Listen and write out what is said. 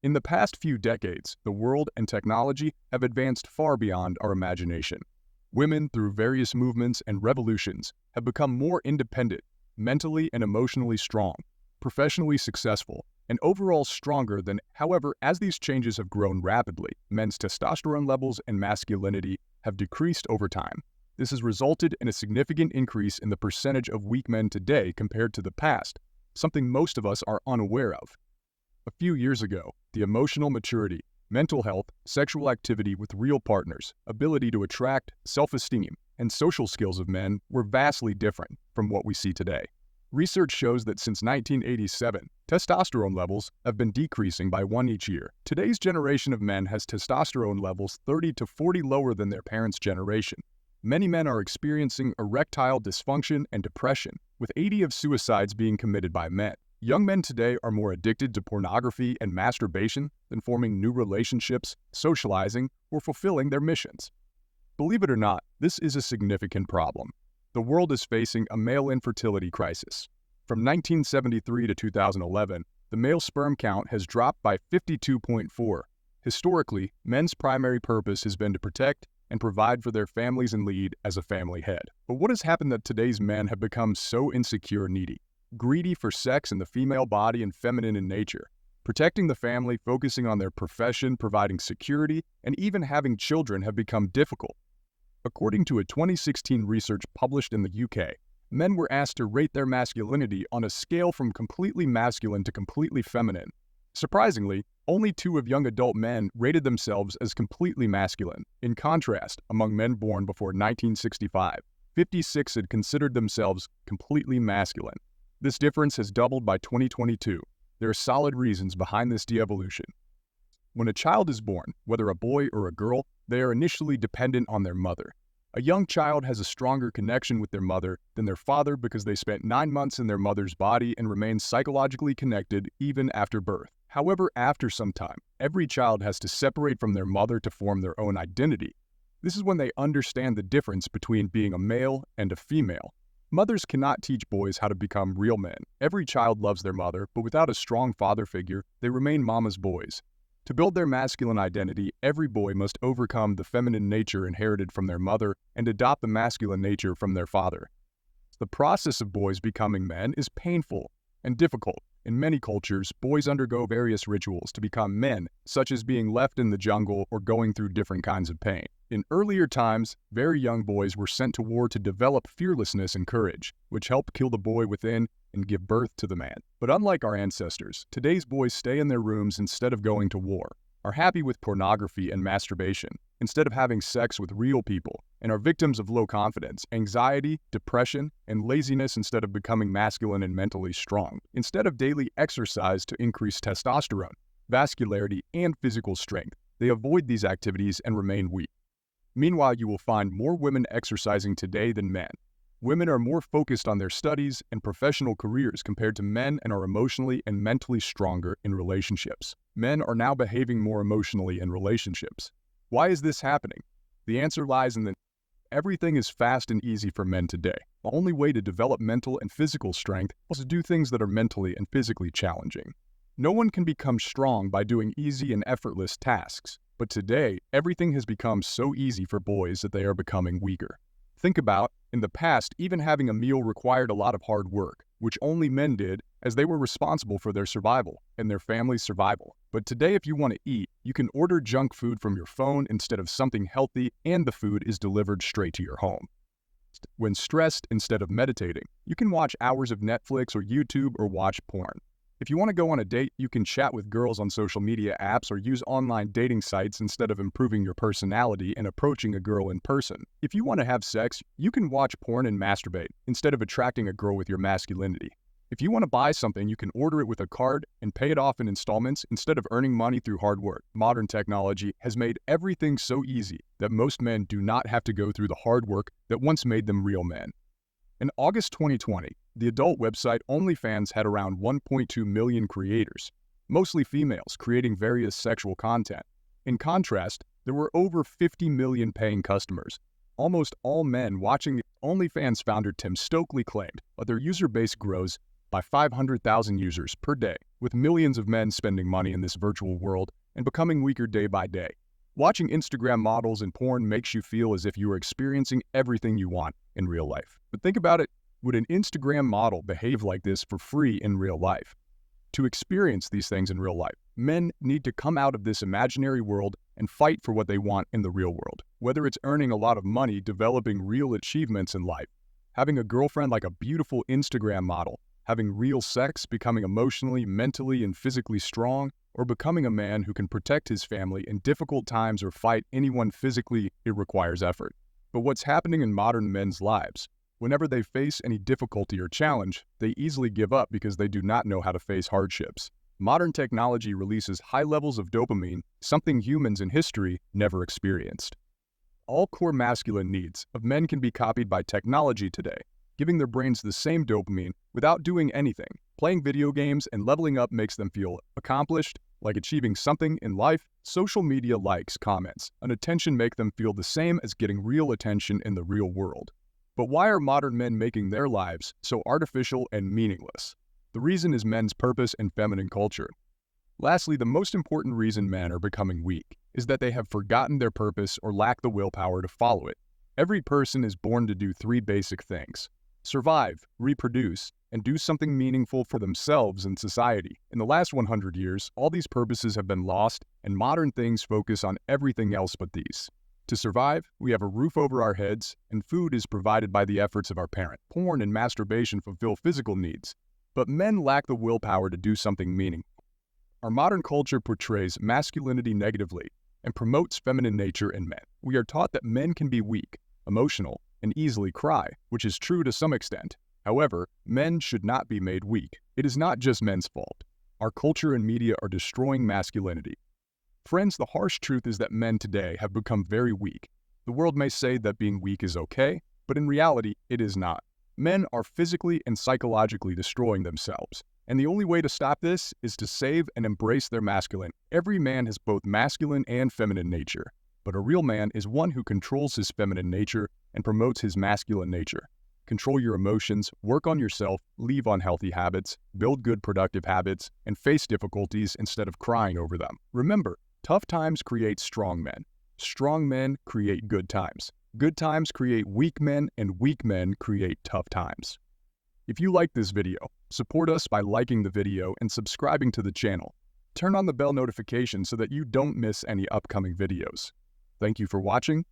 In the past few decades, the world and technology have advanced far beyond our imagination. Women, through various movements and revolutions, have become more independent, mentally and emotionally strong, professionally successful, and overall stronger than. However, as these changes have grown rapidly, men's testosterone levels and masculinity have decreased over time. This has resulted in a significant increase in the percentage of weak men today compared to the past, something most of us are unaware of. A few years ago, the emotional maturity, mental health, sexual activity with real partners, ability to attract, self-esteem, and social skills of men were vastly different from what we see today. Research shows that since 1987, testosterone levels have been decreasing by 1 each year. Today's generation of men has testosterone levels 30 to 40 lower than their parents' generation. Many men are experiencing erectile dysfunction and depression, with 80 of suicides being committed by men. Young men today are more addicted to pornography and masturbation than forming new relationships, socializing, or fulfilling their missions. Believe it or not, this is a significant problem. The world is facing a male infertility crisis. From 1973 to 2011, the male sperm count has dropped by 52.4. Historically, men's primary purpose has been to protect and provide for their families and lead as a family head. But what has happened that today's men have become so insecure and needy? Greedy for sex and the female body and feminine in nature, protecting the family, focusing on their profession, providing security, and even having children have become difficult. According to a 2016 research published in the UK, men were asked to rate their masculinity on a scale from completely masculine to completely feminine. Surprisingly, only 2 of young adult men rated themselves as completely masculine. In contrast, among men born before 1965, 56 had considered themselves completely masculine. This difference has doubled by 2022. There are solid reasons behind this de-evolution. When a child is born, whether a boy or a girl, they are initially dependent on their mother. A young child has a stronger connection with their mother than their father because they spent 9 months in their mother's body and remain psychologically connected even after birth. However, after some time, every child has to separate from their mother to form their own identity. This is when they understand the difference between being a male and a female. Mothers cannot teach boys how to become real men. Every child loves their mother, but without a strong father figure, they remain mama's boys. To build their masculine identity, every boy must overcome the feminine nature inherited from their mother and adopt the masculine nature from their father. The process of boys becoming men is painful and difficult. In many cultures, boys undergo various rituals to become men, such as being left in the jungle or going through different kinds of pain. In earlier times, very young boys were sent to war to develop fearlessness and courage, which helped kill the boy within and give birth to the man. But unlike our ancestors, today's boys stay in their rooms instead of going to war, are happy with pornography and masturbation instead of having sex with real people, and are victims of low confidence, anxiety, depression, and laziness instead of becoming masculine and mentally strong. Instead of daily exercise to increase testosterone, vascularity, and physical strength, they avoid these activities and remain weak. Meanwhile, you will find more women exercising today than men. Women are more focused on their studies and professional careers compared to men and are emotionally and mentally stronger in relationships. Men are now behaving more emotionally in relationships. Why is this happening? The answer lies in that everything is fast and easy for men today. The only way to develop mental and physical strength is to do things that are mentally and physically challenging. No one can become strong by doing easy and effortless tasks. But today, everything has become so easy for boys that they are becoming weaker. Think about, in the past, even having a meal required a lot of hard work, which only men did as they were responsible for their survival and their family's survival. But today, if you want to eat, you can order junk food from your phone instead of something healthy, and the food is delivered straight to your home. When stressed, instead of meditating, you can watch hours of Netflix or YouTube or watch porn. If you want to go on a date, you can chat with girls on social media apps or use online dating sites instead of improving your personality and approaching a girl in person. If you want to have sex, you can watch porn and masturbate instead of attracting a girl with your masculinity. If you want to buy something, you can order it with a card and pay it off in installments instead of earning money through hard work. Modern technology has made everything so easy that most men do not have to go through the hard work that once made them real men. In August 2020, the adult website OnlyFans had around 1.2 million creators, mostly females creating various sexual content. In contrast, there were over 50 million paying customers, almost all men watching. OnlyFans founder Tim Stokely claimed, but their user base grows by 500,000 users per day, with millions of men spending money in this virtual world and becoming weaker day by day. Watching Instagram models and porn makes you feel as if you are experiencing everything you want in real life. But think about it, would an Instagram model behave like this for free in real life? To experience these things in real life, men need to come out of this imaginary world and fight for what they want in the real world. Whether it's earning a lot of money, developing real achievements in life, having a girlfriend like a beautiful Instagram model, having real sex, becoming emotionally, mentally, and physically strong, or becoming a man who can protect his family in difficult times or fight anyone physically, it requires effort. But what's happening in modern men's lives? Whenever they face any difficulty or challenge, they easily give up because they do not know how to face hardships. Modern technology releases high levels of dopamine, something humans in history never experienced. All core masculine needs of men can be copied by technology today, giving their brains the same dopamine without doing anything. Playing video games and leveling up makes them feel accomplished, like achieving something in life. Social media likes, comments, and attention make them feel the same as getting real attention in the real world. But why are modern men making their lives so artificial and meaningless? The reason is men's purpose and feminine culture. Lastly, the most important reason men are becoming weak is that they have forgotten their purpose or lack the willpower to follow it. Every person is born to do three basic things: survive, reproduce, and do something meaningful for themselves and society. In the last 100 years, all these purposes have been lost, and modern things focus on everything else but these. To survive, we have a roof over our heads, and food is provided by the efforts of our parent. Porn and masturbation fulfill physical needs, but men lack the willpower to do something meaningful. Our modern culture portrays masculinity negatively and promotes feminine nature in men. We are taught that men can be weak, emotional, and easily cry, which is true to some extent. However, men should not be made weak. It is not just men's fault. Our culture and media are destroying masculinity. Friends, the harsh truth is that men today have become very weak. The world may say that being weak is okay, but in reality, it is not. Men are physically and psychologically destroying themselves, and the only way to stop this is to save and embrace their masculine. Every man has both masculine and feminine nature, but a real man is one who controls his feminine nature and promotes his masculine nature. Control your emotions, work on yourself, leave unhealthy habits, build good productive habits, and face difficulties instead of crying over them. Remember, tough times create strong men. Strong men create good times. Good times create weak men, and weak men create tough times. If you like this video, support us by liking the video and subscribing to the channel. Turn on the bell notification so that you don't miss any upcoming videos. Thank you for watching,